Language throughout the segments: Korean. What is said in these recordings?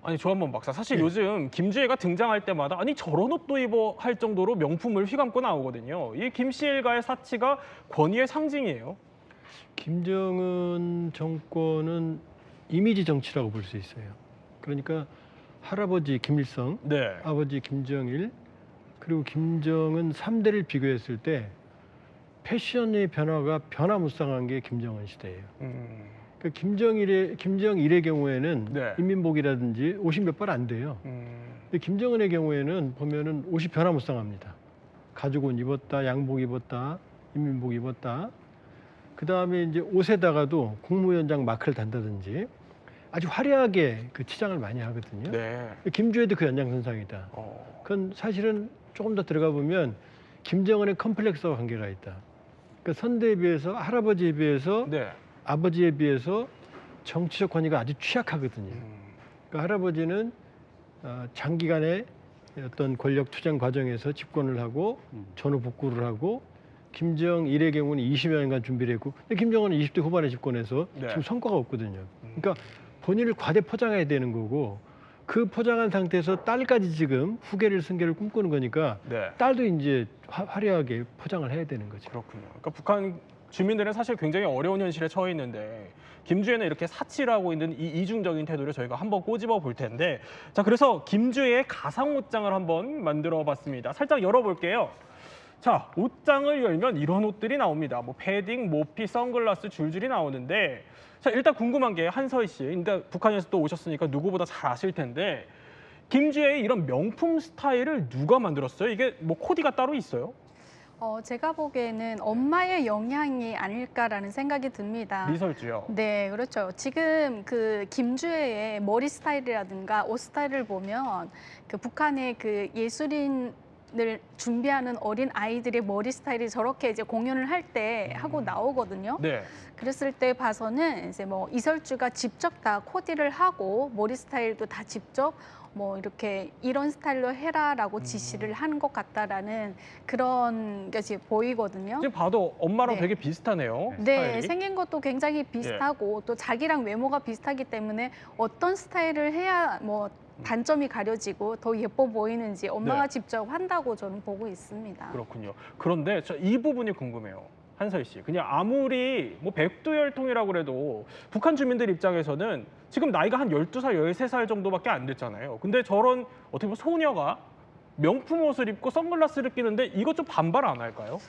아니 조한범 박사, 사실 요즘 김주애가 등장할 때마다 아니 저런 옷도 입어 할 정도로 명품을 휘감고 나오거든요. 이 김씨 일가의 사치가 권위의 상징이에요. 김정은 정권은 이미지 정치라고 볼 수 있어요. 그러니까 할아버지 김일성, 네. 아버지 김정일, 그리고 김정은 3대를 비교했을 때 패션의 변화가 변화무쌍한 게 김정은 시대예요. 그러니까 김정일의 경우에는 네. 인민복이라든지 옷이 몇 벌 안 돼요. 근데 김정은의 경우에는 보면은 옷이 변화무쌍합니다. 가죽옷 입었다, 양복 입었다, 인민복 입었다. 그 다음에 이제 옷에다가도 국무위원장 마크를 단다든지 아주 화려하게 그 치장을 많이 하거든요. 네. 김주애도 그 연장선상이다. 그건 사실은 조금 더 들어가 보면 김정은의 컴플렉스와 관계가 있다. 그러니까 선대에 비해서, 할아버지에 비해서, 네. 아버지에 비해서 정치적 권위가 아주 취약하거든요. 그러니까 할아버지는 장기간의 어떤 권력 투쟁 과정에서 집권을 하고 전후 복구를 하고, 김정일의 경우는 20여년간 준비를 했고, 근데 김정은은 20대 후반에 집권해서 네. 지금 성과가 없거든요. 그러니까 본인을 과대 포장해야 되는 거고, 그 포장한 상태에서 딸까지 지금 후계를 승계를 꿈꾸는 거니까 네. 딸도 이제 화려하게 포장을 해야 되는 거죠. 그렇군요. 그러니까 북한 주민들은 사실 굉장히 어려운 현실에 처해 있는데 김주애는 이렇게 사치를 하고 있는 이 이중적인 태도를 저희가 한번 꼬집어 볼 텐데, 자, 그래서 김주애의 가상 옷장을 한번 만들어 봤습니다. 살짝 열어볼게요. 자, 옷장을 열면 이런 옷들이 나옵니다. 뭐 패딩, 모피, 선글라스 줄줄이 나오는데, 자, 일단 궁금한 게 한서희 씨, 그러니까 북한에서 또 오셨으니까 누구보다 잘 아실 텐데 김주애의 이런 명품 스타일을 누가 만들었어요? 이게 뭐 코디가 따로 있어요? 제가 보기에는 엄마의 영향이 아닐까라는 생각이 듭니다. 리설주요. 네, 그렇죠. 지금 그 김주애의 머리 스타일이라든가 옷 스타일을 보면 그 북한의 그 예술인을 준비하는 어린 아이들의 머리 스타일이 저렇게 이제 공연을 할 때 하고 나오거든요. 네. 그랬을 때 봐서는 이제 뭐 이설주가 직접 다 코디를 하고 머리 스타일도 다 직접 뭐 이렇게 이런 스타일로 해라라고 지시를 하는 것 같다라는 그런 것이 보이거든요. 지금 봐도 엄마랑 네. 되게 비슷하네요. 네, 스타일이. 생긴 것도 굉장히 비슷하고 또 자기랑 외모가 비슷하기 때문에 어떤 스타일을 해야 뭐 단점이 가려지고 더 예뻐 보이는지 엄마가 네. 직접 한다고 저는 보고 있습니다. 그렇군요. 그런데 저 이 부분이 궁금해요. 한서희 씨, 그냥 아무리 뭐 백두혈통이라고 그래도 북한 주민들 입장에서는 지금 나이가 한 12살, 13살 정도밖에 안 됐잖아요. 근데 저런 어떻게 보면 소녀가 명품 옷을 입고 선글라스를 끼는데 이것 좀 반발 안 할까요?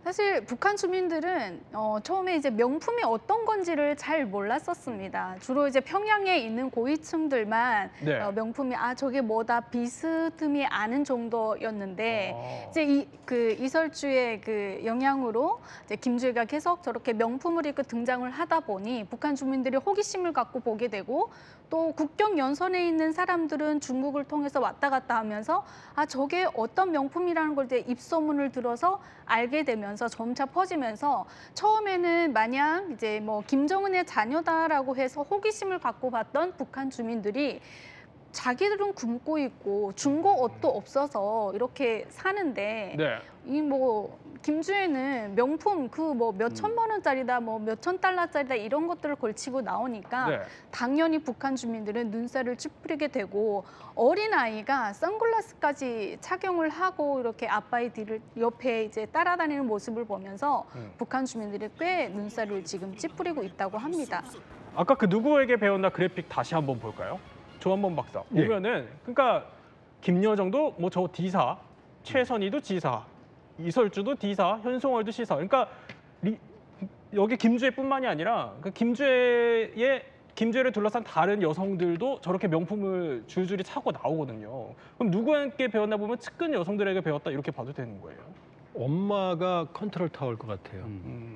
사실 북한 주민들은 처음에 이제 명품이 어떤 건지를 잘 몰랐었습니다. 주로 이제 평양에 있는 고위층들만 네. 명품이 저게 뭐다 비스듬히 아는 정도였는데 이제 그 이설주의 그 영향으로 이제 김주애가 계속 저렇게 명품을 입고 등장을 하다 보니 북한 주민들이 호기심을 갖고 보게 되고, 또 국경 연선에 있는 사람들은 중국을 통해서 왔다 갔다 하면서 저게 어떤 명품이라는 걸 이제 입소문을 들어서 알게 되면서 점차 퍼지면서, 처음에는 마냥 이제 뭐 김정은의 자녀다라고 해서 호기심을 갖고 봤던 북한 주민들이 자기들은 굶고 있고 중고 옷도 없어서 이렇게 사는데 네. 이 뭐 김주애는 명품 그 뭐 몇 천만 원짜리다 뭐 몇 천 달러짜리다 이런 것들을 걸치고 나오니까 네. 당연히 북한 주민들은 눈살을 찌푸리게 되고, 어린아이가 선글라스까지 착용을 하고 이렇게 아빠의 뒤를 옆에 이제 따라다니는 모습을 보면서 북한 주민들이 꽤 눈살을 지금 찌푸리고 있다고 합니다. 아까 그 누구에게 배웠나 그래픽 다시 한번 볼까요? 조한범 박사. 예. 보면은 그러니까 김여정도 뭐 저 D사, 최선희도 G사, 이설주도 D사, 현송월도 C사. 그러니까 여기 김주애뿐만이 아니라 그 김주애를 둘러싼 다른 여성들도 저렇게 명품을 줄줄이 차고 나오거든요. 그럼 누구에게 배웠나 보면 측근 여성들에게 배웠다 이렇게 봐도 되는 거예요. 엄마가 컨트롤 타워일 것 같아요.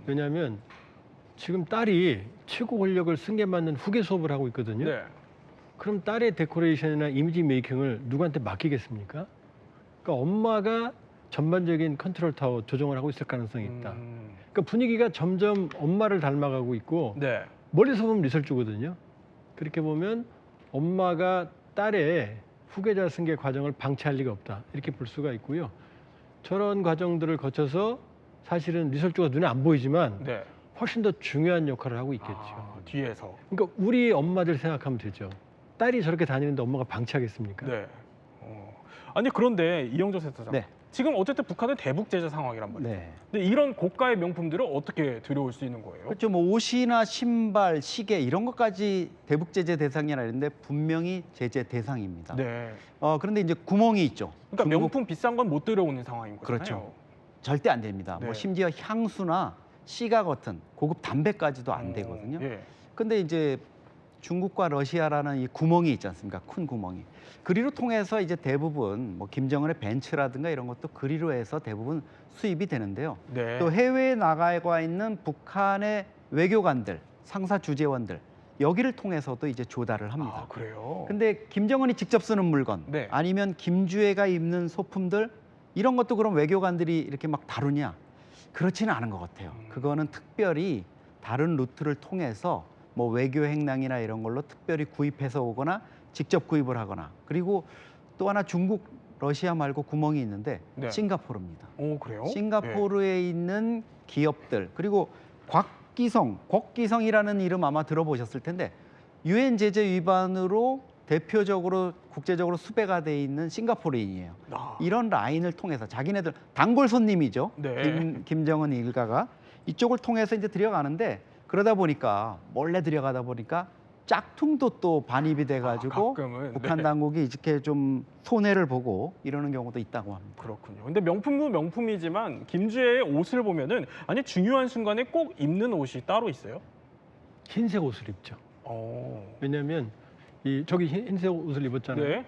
왜냐하면 지금 딸이 최고 권력을 승계받는 후계 수업을 하고 있거든요. 네. 그럼 딸의 데코레이션이나 이미지 메이킹을 누구한테 맡기겠습니까? 그러니까 엄마가 전반적인 컨트롤 타워 조정을 하고 있을 가능성이 있다. 그러니까 분위기가 점점 엄마를 닮아가고 있고, 네. 멀리서 보면 리설주거든요. 그렇게 보면 엄마가 딸의 후계자 승계 과정을 방치할 리가 없다, 이렇게 볼 수가 있고요. 저런 과정들을 거쳐서 사실은 리설주가 눈에 안 보이지만 네. 훨씬 더 중요한 역할을 하고 있겠죠. 뒤에서. 그러니까 우리 엄마들 생각하면 되죠. 딸이 저렇게 다니는데 엄마가 방치하겠습니까? 네. 아니 그런데 이영조 센터장. 네. 지금 어쨌든 북한은 대북 제재 상황이란 말이에요. 네. 근데 이런 고가의 명품들을 어떻게 들여올 수 있는 거예요? 그렇죠. 뭐 옷이나 신발, 시계 이런 것까지 대북 제재 대상이 아닌데 분명히 제재 대상입니다. 네. 그런데 이제 구멍이 있죠. 그러니까 중국 명품 비싼 건 못 들여오는 상황인 거잖아요. 그렇죠. 절대 안 됩니다. 네. 뭐 심지어 향수나 시가 같은 고급 담배까지도 안 되거든요. 예. 근데 이제 중국과 러시아라는 이 구멍이 있지 않습니까? 큰 구멍이. 그리로 통해서 이제 대부분 뭐 김정은의 벤츠라든가 이런 것도 그리로 해서 대부분 수입이 되는데요. 네. 또 해외에 나가 있는 북한의 외교관들, 상사 주재원들 여기를 통해서도 이제 조달을 합니다. 아, 그래요? 근데 김정은이 직접 쓰는 물건 네. 아니면 김주애가 입는 소품들 이런 것도 그럼 외교관들이 이렇게 막 다루냐? 그렇지는 않은 것 같아요. 그거는 특별히 다른 루트를 통해서 뭐 외교 행랑이나 이런 걸로 특별히 구입해서 오거나 직접 구입을 하거나 그리고 또 하나 중국, 러시아 말고 구멍이 있는데 네. 싱가포르입니다. 오, 그래요? 싱가포르에 있는 기업들 그리고 곽기성이라는 이름 아마 들어보셨을 텐데 유엔 제재 위반으로 대표적으로 국제적으로 수배가 돼 있는 싱가포르인이에요. 아. 이런 라인을 통해서 자기네들 단골 손님이죠. 네. 김정은 일가가 이쪽을 통해서 이제 들여가는데 그러다 보니까 몰래 들여가다 보니까 짝퉁도 또 반입이 돼가지고 가끔은, 북한 네. 당국이 이렇게 좀 손해를 보고 이러는 경우도 있다고 합니다. 그렇군요. 근데 명품도 명품이지만 김주애의 옷을 보면은 아니 중요한 순간에 꼭 입는 옷이 따로 있어요? 흰색 옷을 입죠. 왜냐하면 저기 흰색 옷을 입었잖아요. 네.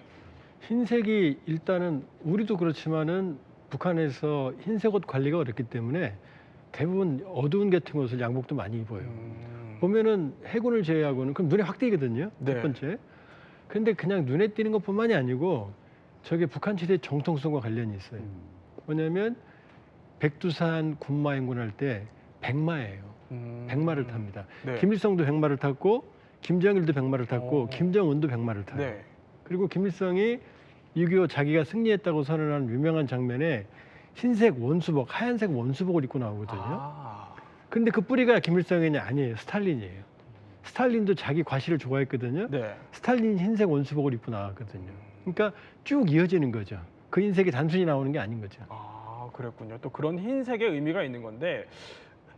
흰색이 일단은 우리도 그렇지만은 북한에서 흰색 옷 관리가 어렵기 때문에 대부분 어두운 계통 옷을 양복도 많이 입어요. 보면은 해군을 제외하고는 그럼 눈에 확 띄거든요. 네. 첫 번째. 근데 그냥 눈에 띄는 것뿐만이 아니고 저게 북한 시대 정통성과 관련이 있어요. 뭐냐면 백두산 군마 행군할 때 백마예요. 백마를 탑니다. 네. 김일성도 백마를 탔고 김정일도 백마를 탔고 김정은도 백마를 타요. 네. 그리고 김일성이 6.25 자기가 승리했다고 선언한 유명한 장면에 흰색 원수복, 하얀색 원수복을 입고 나오거든요. 아. 근데 그 뿌리가 김일성이 아니에요. 스탈린이에요. 스탈린도 자기 과시를 좋아했거든요. 네. 스탈린이 흰색 원수복을 입고 나왔거든요. 그러니까 쭉 이어지는 거죠. 그 흰색이 단순히 나오는 게 아닌 거죠. 아, 그랬군요. 또 그런 흰색의 의미가 있는 건데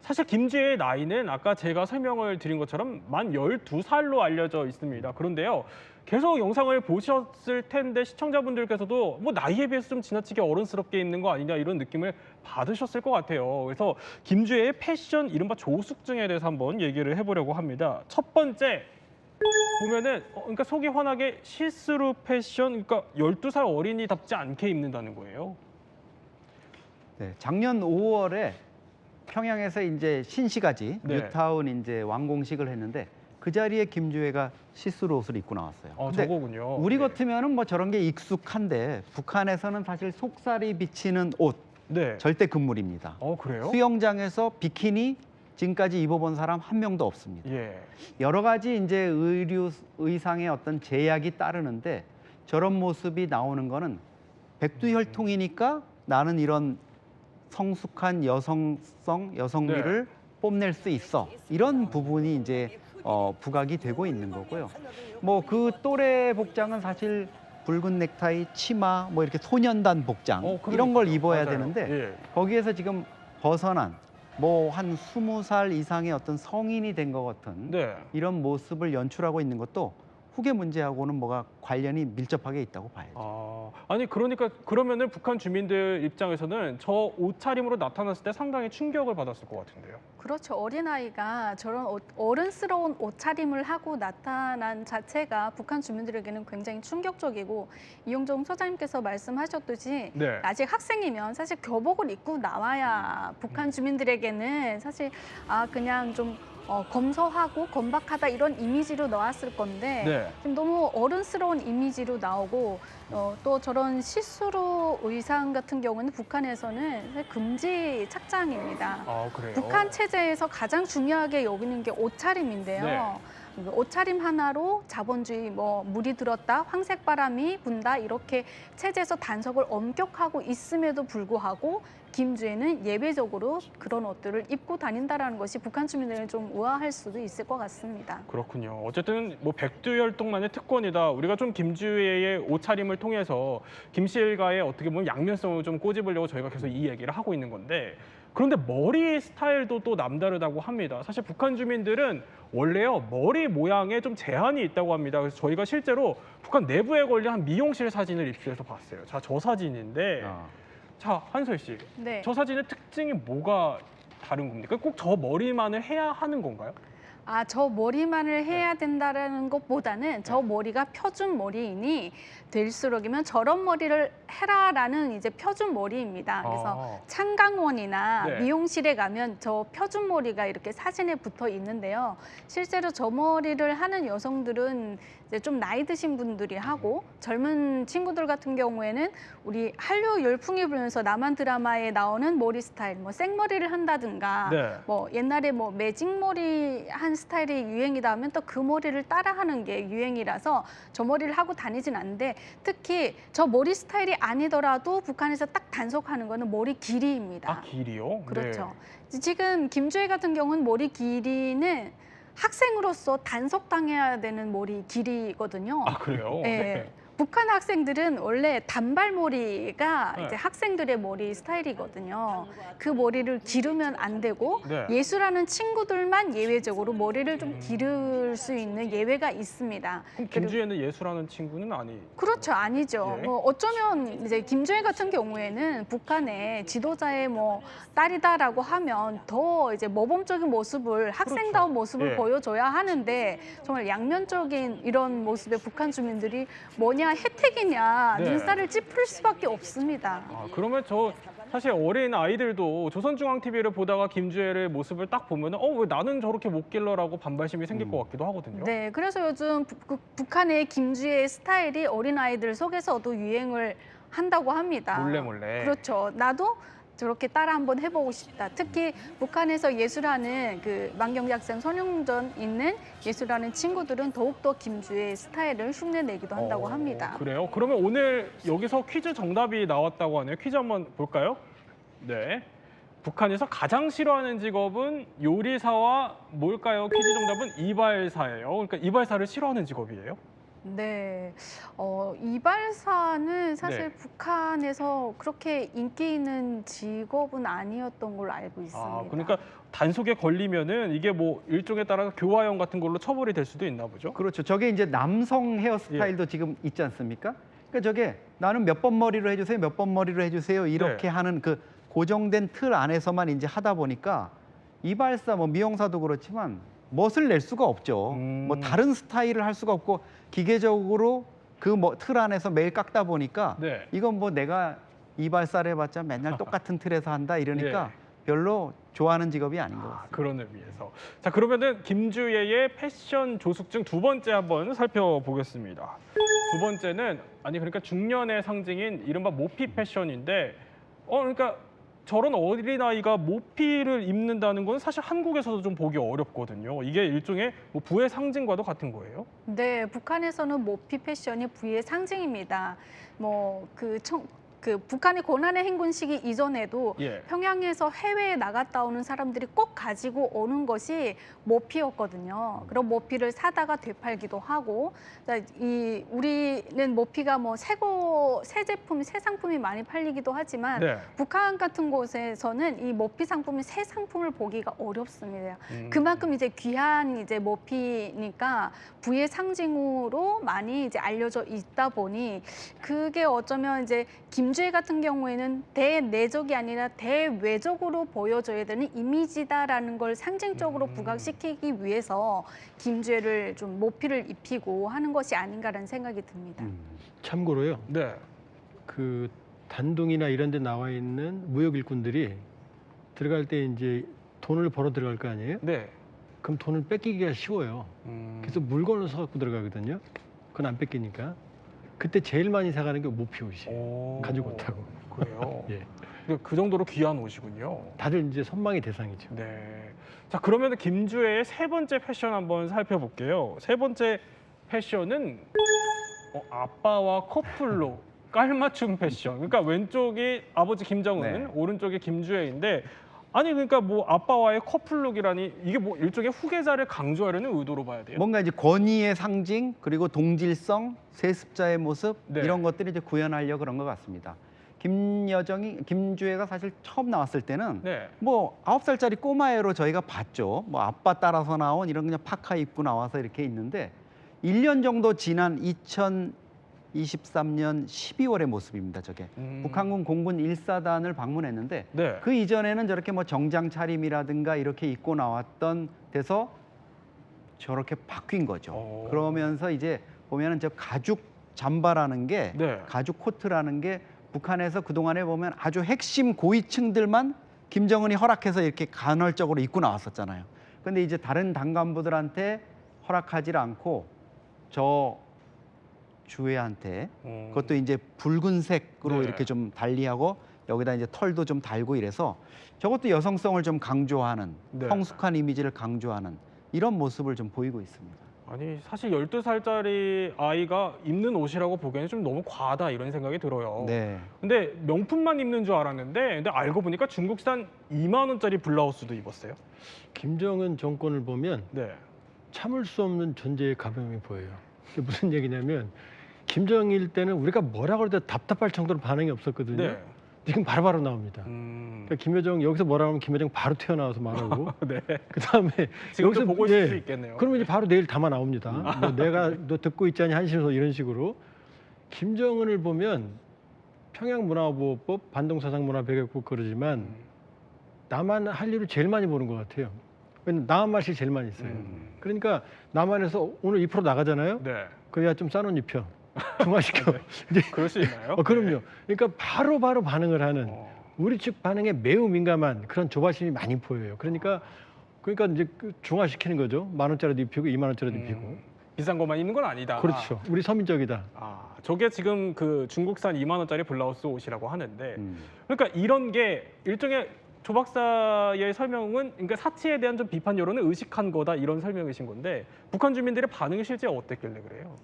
사실 김주애의 나이는 아까 제가 설명을 드린 것처럼 만 12살로 알려져 있습니다. 그런데요. 계속 영상을 보셨을 텐데 시청자분들께서도 뭐 나이에 비해서 좀 지나치게 어른스럽게 입는 거 아니냐 이런 느낌을 받으셨을 것 같아요. 그래서 김주애의 패션 이른바 조숙증에 대해서 한번 얘기를 해보려고 합니다. 첫 번째 보면은 그러니까 속이 환하게 시스루 패션, 그러니까 12살 어린이답지 않게 입는다는 거예요. 네, 작년 5월에 평양에서 이제 신시가지 네. 뉴타운 이제 완공식을 했는데 그 자리에 김주애가 시스루 옷을 입고 나왔어요. 근데 저거군요. 우리 네. 같으면은 뭐 저런 게 익숙한데 북한에서는 사실 속살이 비치는 옷 네. 절대 금물입니다. 그래요? 수영장에서 비키니 지금까지 입어본 사람 한 명도 없습니다. 예. 여러 가지 이제 의상의 어떤 제약이 따르는데 저런 모습이 나오는 거는 백두혈통이니까 나는 이런 성숙한 여성미를 네. 뽐낼 수 있어. 이런 부분이 이제 부각이 되고 있는 거고요. 뭐 그 또래 복장은 사실 붉은 넥타이, 치마, 뭐 이렇게 소년단 복장 이런 걸 입어야 맞아요. 되는데 예. 거기에서 지금 벗어난 뭐 한 20살 이상의 어떤 성인이 된 것 같은 네. 이런 모습을 연출하고 있는 것도 후계 문제하고는 뭐가 관련이 밀접하게 있다고 봐야죠. 아니 그러니까 그러면은 북한 주민들 입장에서는 저 옷차림으로 나타났을 때 상당히 충격을 받았을 것 같은데요. 그렇죠. 어린아이가 저런 어른스러운 옷차림을 하고 나타난 자체가 북한 주민들에게는 굉장히 충격적이고 이용종 소장님께서 말씀하셨듯이 네. 아직 학생이면 사실 교복을 입고 나와야 북한 주민들에게는 사실 그냥 좀 검소하고 건박하다 이런 이미지로 나왔을 건데 네. 지금 너무 어른스러운 이미지로 나오고 또 저런 시스루 의상 같은 경우는 북한에서는 사실 금지 착장입니다. 그래요? 북한 체제에서 가장 중요하게 여기는 게 옷차림인데요. 네. 옷차림 하나로 자본주의 물이 들었다, 황색 바람이 분다 이렇게 체제에서 단속을 엄격하고 있음에도 불구하고 김주에는 예외적으로 그런 옷들을 입고 다닌다라는 것이 북한 주민들은 좀 우아할 수도 있을 것 같습니다. 그렇군요. 어쨌든 뭐 백두혈통만의 특권이다. 우리가 좀 김주혜의 옷차림을 통해서 김씨 일가의 어떻게 보면 양면성을 좀 꼬집으려고 저희가 계속 이 얘기를 하고 있는 건데, 그런데 머리 스타일도 또 남다르다고 합니다. 사실 북한 주민들은 원래요 머리 모양에 좀 제한이 있다고 합니다. 그래서 저희가 실제로 북한 내부에 걸린 한 미용실 사진을 입수해서 봤어요. 자, 저 사진인데, 자, 한솔 씨, 네. 저 사진의 특징이 뭐가 다른 겁니까? 꼭 저 머리만을 해야 하는 건가요? 아, 저 머리만을 해야 된다라는 것보다는 저 머리가 표준 머리이니 될수록이면 저런 머리를 해라라는 이제 표준 머리입니다. 그래서 창강원이나 네. 미용실에 가면 저 표준 머리가 이렇게 사진에 붙어 있는데요. 실제로 저 머리를 하는 여성들은 이제 좀 나이 드신 분들이 하고, 젊은 친구들 같은 경우에는 우리 한류 열풍이 불면서 남한 드라마에 나오는 머리 스타일, 뭐 생머리를 한다든가, 네. 뭐 옛날에 뭐 매직머리 한 스타일이 유행이다 하면 또 그 머리를 따라하는 게 유행이라서 저 머리를 하고 다니진 않는데, 특히 저 머리 스타일이 아니더라도 북한에서 딱 단속하는 거는 머리 길이입니다. 아, 길이요? 그렇죠. 지금 김주혜 같은 경우는 머리 길이는 학생으로서 단속당해야 되는 머리 길이거든요. 아, 그래요? 네. 북한 학생들은 원래 단발머리가 네. 이제 학생들의 머리 스타일이거든요. 그 머리를 기르면 안 되고, 네. 예술하는 친구들만 예외적으로 머리를 좀 기를 수 있는 예외가 있습니다. 그럼 김주혜는 예술하는 친구는 아니? 그렇죠, 아니죠. 예. 뭐 어쩌면 이제 김주혜 같은 경우에는 북한의 지도자의 뭐 딸이다라고 하면 더 이제 모범적인 모습을, 학생다운 모습을 예. 보여줘야 하는데, 정말 양면적인 이런 모습의 북한 주민들이 뭐냐, 혜택이냐, 네. 눈살을 찌푸릴 수밖에 없습니다. 아, 그러면 저 사실 어린 아이들도 조선중앙TV를 보다가 김주혜의 모습을 딱 보면 왜 나는 저렇게 못 길러라고 반발심이 생길 것 같기도 하거든요. 네, 그래서 요즘 북한의 김주혜 스타일이 어린아이들 속에서도 유행을 한다고 합니다. 몰래. 그렇죠. 나도 저렇게 따라 한번 해보고 싶다. 특히 북한에서 예술하는 그 만경작생 선용전 있는 예술하는 친구들은 더욱더 김주혜 스타일을 흉내내기도 한다고 합니다. 그래요? 그러면 오늘 여기서 퀴즈 정답이 나왔다고 하네요. 퀴즈 한번 볼까요? 네. 북한에서 가장 싫어하는 직업은 요리사와 뭘까요? 퀴즈 정답은 이발사예요. 그러니까 이발사를 싫어하는 직업이에요? 네, 이발사는 사실 네. 북한에서 그렇게 인기 있는 직업은 아니었던 걸로 알고 있습니다. 아, 그러니까 단속에 걸리면은 이게 뭐 일종에 따라 교화형 같은 걸로 처벌이 될 수도 있나 보죠? 그렇죠. 저게 이제 남성 헤어스타일도 지금 있지 않습니까? 그러니까 저게 나는 몇 번 머리로 해주세요, 몇 번 머리로 해주세요 이렇게 네. 하는 그 고정된 틀 안에서만 이제 하다 보니까 이발사, 뭐 미용사도 그렇지만 멋을 낼 수가 없죠. 뭐 다른 스타일을 할 수가 없고 기계적으로 그 틀 안에서 매일 깎다 보니까 네. 이건 뭐 내가 이발사를 해봤자 맨날 똑같은 틀에서 한다 이러니까 별로 좋아하는 직업이 아닌 것 같습니다. 그런 의미에서. 자, 그러면은 김주혜의 패션 조숙증 두 번째 한번 살펴보겠습니다. 두 번째는 그러니까 중년의 상징인 이른바 모피 패션인데, 그러니까 저런 어린아이가 모피를 입는다는 건 사실 한국에서도 좀 보기 어렵거든요. 이게 일종의 뭐 부의 상징과도 같은 거예요? 네, 북한에서는 모피 패션이 부의 상징입니다. 그 북한의 고난의 행군 시기 이전에도 예. 평양에서 해외에 나갔다 오는 사람들이 꼭 가지고 오는 것이 모피였거든요. 그럼 모피를 사다가 되팔기도 하고, 우리는 모피가 뭐 새 제품, 새 상품이 많이 팔리기도 하지만 네. 북한 같은 곳에서는 이 모피 상품이 새 상품을 보기가 어렵습니다. 그만큼 이제 귀한 이제 모피니까 부의 상징으로 많이 이제 알려져 있다 보니, 그게 어쩌면 이제 김주혜 같은 경우에는 대내적이 아니라 대외적으로 보여줘야 되는 이미지다라는 걸 상징적으로 부각시키기 위해서 김주혜를 좀 모피를 입히고 하는 것이 아닌가라는 생각이 듭니다. 참고로요. 네. 그 단둥이나 이런 데 나와 있는 무역 일꾼들이 들어갈 때 이제 돈을 벌어 들어갈 거 아니에요? 네. 그럼 돈을 뺏기기가 쉬워요. 그래서 물건을 사갖고 들어가거든요. 그건 안 뺏기니까. 그때 제일 많이 사가는 게 모피 옷이에요. 가지고 옷하고. 그래요? 예. 그 정도로 귀한 옷이군요. 다들 이제 선망의 대상이죠. 네. 자, 그러면 김주혜의 세 번째 패션 한번 살펴볼게요. 세 번째 패션은 아빠와 커플로 깔맞춤 패션. 그러니까 왼쪽이 아버지 김정은, 네. 오른쪽이 김주애인데 아니 그러니까 뭐 아빠와의 커플룩이라니 이게 뭐 일종의 후계자를 강조하려는 의도로 봐야 돼요. 뭔가 이제 권위의 상징 그리고 동질성, 세습자의 모습 네. 이런 것들을 이제 구현하려고 그런 것 같습니다. 김주애가 사실 처음 나왔을 때는 네. 뭐 9살짜리 꼬마애로 저희가 봤죠. 뭐 아빠 따라서 나온 이런 그냥 파카 입고 나와서 이렇게 있는데 1년 정도 지난 2023년 12월의 모습입니다. 저게 북한군 공군 1사단을 방문했는데 네. 그 이전에는 저렇게 뭐 정장 차림이라든가 이렇게 입고 나왔던 데서 저렇게 바뀐 거죠. 오. 그러면서 이제 보면은 저 가죽 잠바라는 게 네. 가죽 코트라는 게 북한에서 그동안에 보면 아주 핵심 고위층들만 김정은이 허락해서 이렇게 간헐적으로 입고 나왔었잖아요. 근데 이제 다른 당간부들한테 허락하지 않고 저 주애한테 그것도 이제 붉은색으로 네. 이렇게 좀 달리하고 여기다 이제 털도 좀 달고 이래서 저것도 여성성을 좀 강조하는 네. 성숙한 이미지를 강조하는 이런 모습을 좀 보이고 있습니다. 아니 사실 12살짜리 아이가 입는 옷이라고 보기에는 좀 너무 과하다 이런 생각이 들어요. 네. 근데 명품만 입는 줄 알았는데 근데 알고 보니까 중국산 2만 원짜리 블라우스도 입었어요. 김정은 정권을 보면 네. 참을 수 없는 존재의 가벼움이 보여요. 그게 무슨 얘기냐면 김정일 때는 우리가 뭐라고 해도 답답할 정도로 반응이 없었거든요. 네. 지금 바로바로 나옵니다. 그러니까 김여정 여기서 뭐라고 하면 김여정 바로 튀어나와서 말하고 네. 그다음에 지금도 여기서 보고 있을 예, 수 있겠네요. 그러면 이제 바로 내일 담아 나옵니다. 뭐 내가 너 듣고 있지 않니 한신소 이런 식으로 김정은을 보면 평양문화보호법, 반동사상문화배격법 그러지만 나만 할 일을 제일 많이 보는 것 같아요. 왜냐면 나만 마실 제일 많이 있어요. 그러니까 남한에서 오늘 2% 나가잖아요. 네. 그래야 좀 싸놓은 입혀. 중화시켜. 이제 그럴 수 있나요? 그럼요. 그러니까 바로 반응을 하는 어. 우리 측 반응에 매우 민감한 그런 조바심이 많이 보여요. 그러니까 이제 그 중화시키는 거죠. 10,000원짜리도 입히고 2만 원짜리도 입히고. 비싼 것만 입는 건 아니다. 그렇죠. 우리 서민적이다. 저게 지금 그 중국산 2만 원짜리 블라우스 옷이라고 하는데 음. 그러니까 이런 게 일종의 조 박사의 설명은 그러니까 사치에 대한 좀 비판 여론을 의식한 거다 이런 설명이신 건데 북한 주민들의 반응이 실제 어땠길래 그래요?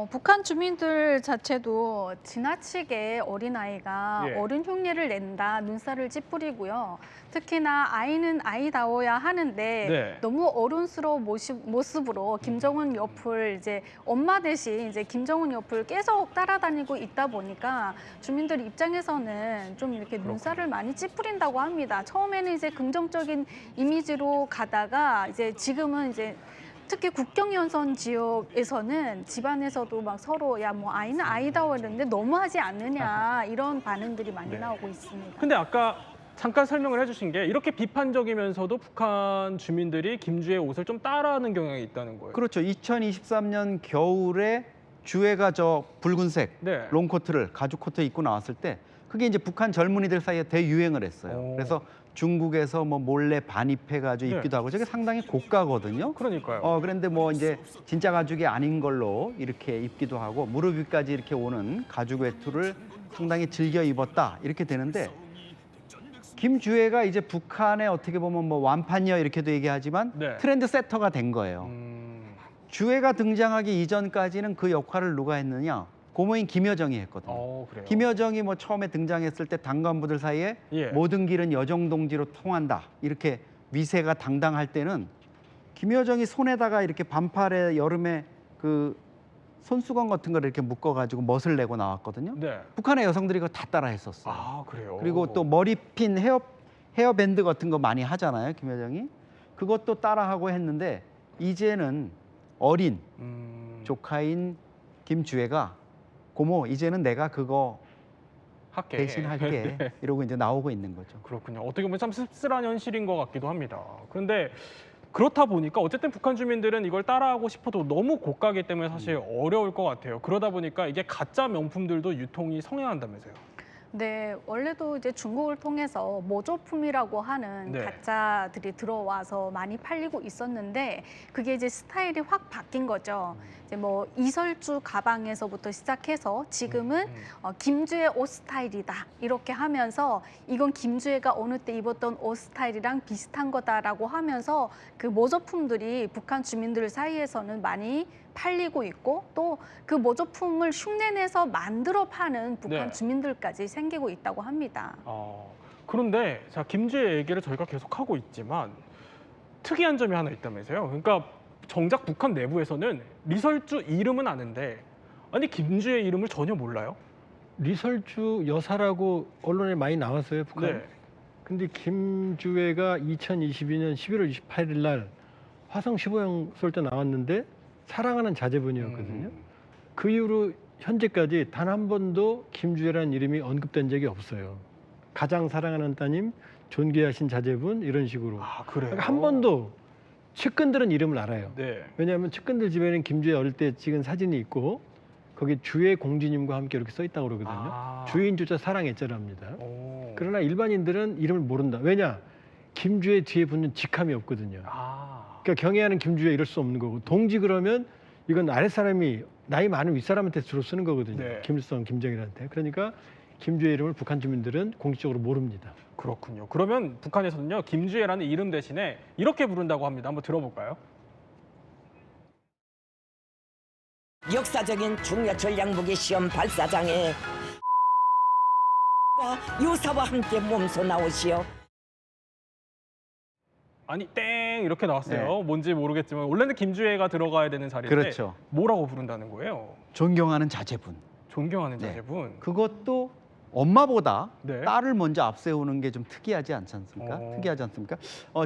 북한 주민들 자체도 지나치게 어린아이가 예. 어른 흉내를 낸다, 눈살을 찌푸리고요. 특히나 아이는 아이다워야 하는데 네. 너무 어른스러운 모습으로 김정은 옆을 이제 엄마 대신 이제 김정은 옆을 계속 따라다니고 있다 보니까 주민들 입장에서는 좀 이렇게 눈살을 많이 찌푸린다고 합니다. 처음에는 이제 긍정적인 이미지로 가다가 이제 지금은 이제 특히 국경연선 지역에서는 집안에서도 막 서로 야 뭐 아이는 아이다워 이러는데 너무하지 않느냐 이런 반응들이 많이 네. 나오고 있습니다. 근데 아까 잠깐 설명을 해주신 게 이렇게 비판적이면서도 북한 주민들이 김주의 옷을 좀 따라하는 경향이 있다는 거예요. 그렇죠. 2023년 겨울에 주애가 저 붉은색 네. 롱코트를 가죽 코트 입고 나왔을 때 그게 이제 북한 젊은이들 사이에 대유행을 했어요. 오. 그래서 중국에서 뭐 몰래 반입해가지고 네. 입기도 하고 저게 상당히 고가거든요. 그러니까요. 그런데 뭐 이제 진짜 가죽이 아닌 걸로 이렇게 입기도 하고 무릎 위까지 이렇게 오는 가죽 외투를 상당히 즐겨 입었다 이렇게 되는데 김주애가 이제 북한의 어떻게 보면 뭐 완판녀 이렇게도 얘기하지만 네. 트렌드 세터가 된 거예요. 주애가 등장하기 이전까지는 그 역할을 누가 했느냐? 고모인 김여정이 했거든요. 그래요. 김여정이 뭐 처음에 등장했을 때 당간부들 사이에 예. 모든 길은 여정 동지로 통한다. 이렇게 위세가 당당할 때는 김여정이 손에다가 이렇게 반팔에 여름에 그 손수건 같은 걸 이렇게 묶어가지고 멋을 내고 나왔거든요. 네. 북한의 여성들이 그거 다 따라 했었어요. 그래요. 그리고 또 머리핀 헤어밴드 같은 거 많이 하잖아요. 김여정이. 그것도 따라하고 했는데 이제는 어린 조카인 김주애가 고모 이제는 내가 그거 할게. 대신 할게 네. 이러고 이제 나오고 있는 거죠. 그렇군요. 어떻게 보면 참 씁쓸한 현실인 것 같기도 합니다. 그런데 그렇다 보니까 어쨌든 북한 주민들은 이걸 따라하고 싶어도 너무 고가기 때문에 사실 어려울 것 같아요. 그러다 보니까 이게 가짜 명품들도 유통이 성행한다면서요. 네, 원래도 이제 중국을 통해서 모조품이라고 하는 네. 가짜들이 들어와서 많이 팔리고 있었는데 그게 이제 스타일이 확 바뀐 거죠. 이제 뭐 이설주 가방에서부터 시작해서 지금은 김주의 옷 스타일이다 이렇게 하면서 이건 김주혜가 어느 때 입었던 옷 스타일이랑 비슷한 거다라고 하면서 그 모조품들이 북한 주민들 사이에서는 많이 팔리고 있고 또 그 모조품을 흉내내서 만들어 파는 북한 네. 주민들까지 생기고 있다고 합니다. 그런데 자 김주혜 얘기를 저희가 계속 하고 있지만 특이한 점이 하나 있다면서요. 그러니까 정작 북한 내부에서는 리설주 이름은 아는데 아니 김주혜 이름을 전혀 몰라요. 리설주 여사라고 언론에 많이 나왔어요, 북한. 네. 근데 김주혜가 2022년 11월 28일 날 화성 15형 쏠 때 나왔는데 사랑하는 자제분이었거든요. 그 이후로 현재까지 단 한 번도 김주혜라는 이름이 언급된 적이 없어요. 가장 사랑하는 따님, 존귀하신 자제분 이런 식으로. 그래요? 그러니까 한 번도 측근들은 이름을 알아요. 네. 왜냐하면 측근들 집에는 김주혜 어릴 때 찍은 사진이 있고 거기 주혜 공주님과 함께 이렇게 써 있다고 그러거든요. 주인조차 사랑했자랍니다. 오. 그러나 일반인들은 이름을 모른다. 왜냐? 김주혜 뒤에 붙는 직함이 없거든요. 그러니까 경애하는 김주혜 이럴 수 없는 거고 동지 그러면 이건 아랫사람이 나이 많은 윗사람한테 주로 쓰는 거거든요. 네. 김일성, 김정일한테. 그러니까 김주혜 이름을 북한 주민들은 공식적으로 모릅니다. 그렇군요. 그러면 북한에서는요 김주혜라는 이름 대신에 이렇게 부른다고 합니다. 한번 들어볼까요? 역사적인 중야철 양복의 시험 발사장에 요사와 함께 몸소 나오시오. 아니 땡 이렇게 나왔어요. 네. 뭔지 모르겠지만 원래는 김주혜가 들어가야 되는 자리인데 그렇죠. 뭐라고 부른다는 거예요? 존경하는 자제분. 존경하는 네. 자제분. 그것도 엄마보다 네. 딸을 먼저 앞세우는 게 좀 특이하지 않지 않습니까? 특이하지 않습니까?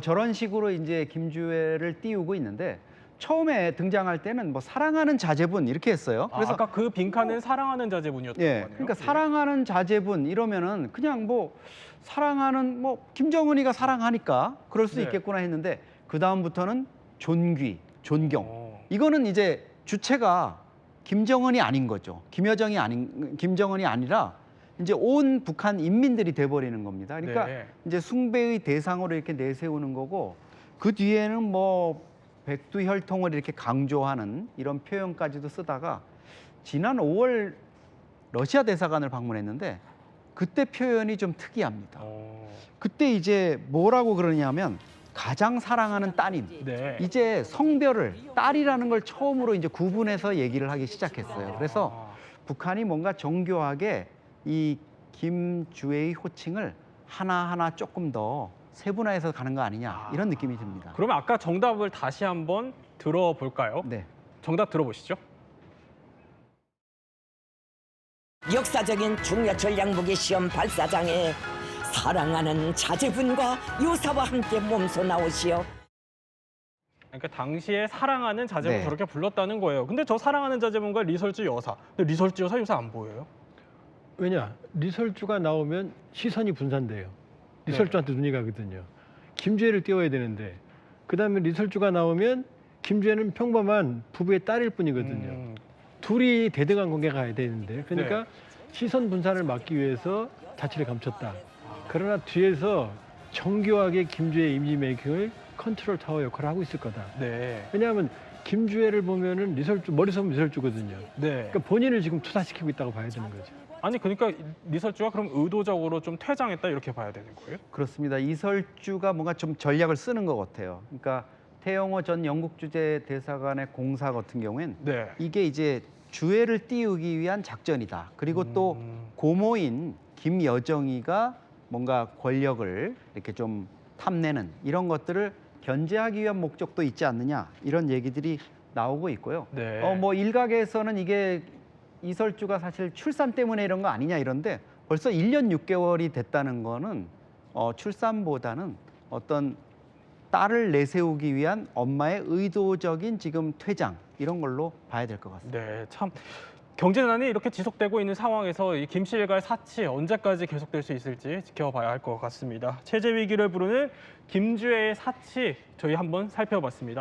저런 식으로 이제 김주혜를 띄우고 있는데 처음에 등장할 때는 뭐 사랑하는 자제분 이렇게 했어요. 그래서 아까 그 빈칸은 사랑하는 자제분이었던 예, 거네요. 그러니까 사랑하는 자제분 이러면은 그냥 뭐 사랑하는 뭐 김정은이가 사랑하니까 그럴 수 네. 있겠구나 했는데 그 다음부터는 존귀, 존경. 어. 이거는 이제 주체가 김정은이 아닌 거죠. 김정은이 아니라 이제 온 북한 인민들이 돼버리는 겁니다. 그러니까 네. 이제 숭배의 대상으로 이렇게 내세우는 거고 그 뒤에는 뭐 백두혈통을 이렇게 강조하는 이런 표현까지도 쓰다가 지난 5월 러시아 대사관을 방문했는데 그때 표현이 좀 특이합니다. 그때 이제 뭐라고 그러냐면 가장 사랑하는 따님. 네. 이제 성별을 딸이라는 걸 처음으로 이제 구분해서 얘기를 하기 시작했어요. 그래서 북한이 뭔가 정교하게 이 김주혜의 호칭을 하나하나 조금 더 세분화해서 가는 거 아니냐 이런 느낌이 듭니다. 그러면 아까 정답을 다시 한번 들어볼까요? 네. 정답 들어보시죠. 역사적인 중야철 양복의 시험 발사장에 사랑하는 자제분과 요사와 함께 몸소 나오시오. 그러니까 당시에 사랑하는 자제분 네. 저렇게 불렀다는 거예요. 근데 저 사랑하는 자제분과 리설주 여사. 근데 리설주 여사 요새 안 보여요? 왜냐? 리설주가 나오면 시선이 분산돼요. 리설주한테 눈이 가거든요. 김주혜를 띄워야 되는데 그다음에 리설주가 나오면 김주혜는 평범한 부부의 딸일 뿐이거든요. 둘이 대등한 관계가 가야 되는데 그러니까 시선 분산을 막기 위해서 자취를 감췄다. 그러나 뒤에서 정교하게 김주혜 이미지 메이킹을 컨트롤 타워 역할을 하고 있을 거다. 네. 왜냐하면 김주혜를 보면은 리설주 머리 서 리설주거든요. 네. 그러니까 본인을 지금 투사시키고 있다고 봐야 되는 거죠. 아니 그러니까 리설주가 그럼 의도적으로 좀 퇴장했다 이렇게 봐야 되는 거예요? 그렇습니다. 이설주가 뭔가 좀 전략을 쓰는 것 같아요. 그러니까 태영호 전 영국 주재 대사관의 공사 같은 경우엔 네. 이게 이제 주혜를 띄우기 위한 작전이다. 그리고 또 고모인 김여정이가 뭔가 권력을 이렇게 좀 탐내는 이런 것들을 견제하기 위한 목적도 있지 않느냐 이런 얘기들이 나오고 있고요. 네. 뭐 일각에서는 이게 이설주가 사실 출산 때문에 이런 거 아니냐 이런데 벌써 1년 6개월이 됐다는 거는 출산보다는 어떤 딸을 내세우기 위한 엄마의 의도적인 지금 퇴장 이런 걸로 봐야 될 것 같습니다. 네, 참 경제난이 이렇게 지속되고 있는 상황에서 이 김씨일가의 사치 언제까지 계속될 수 있을지 지켜봐야 할 것 같습니다. 체제 위기를 부르는 김주혜의 사치 저희 한번 살펴봤습니다.